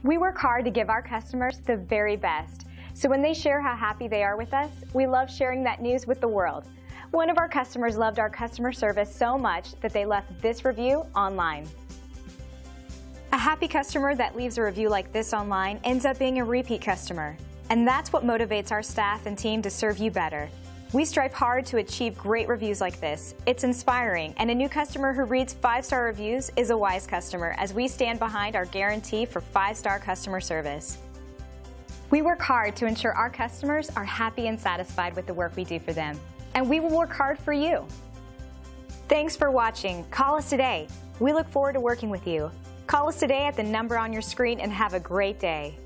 We work hard to give our customers the very best. So when they share how happy they are with us, we love sharing that news with the world. One of our customers loved our customer service so much that they left this review online. A happy customer that leaves a review like this online ends up being a repeat customer. And that's what motivates our staff and team to serve you better. We strive hard to achieve great reviews like this. It's inspiring, and a new customer who reads 5-star reviews is a wise customer, as we stand behind our guarantee for 5-star customer service. We work hard to ensure our customers are happy and satisfied with the work we do for them, and we will work hard for you. Thanks for watching. Call us today. We look forward to working with you. Call us today at the number on your screen and have a great day.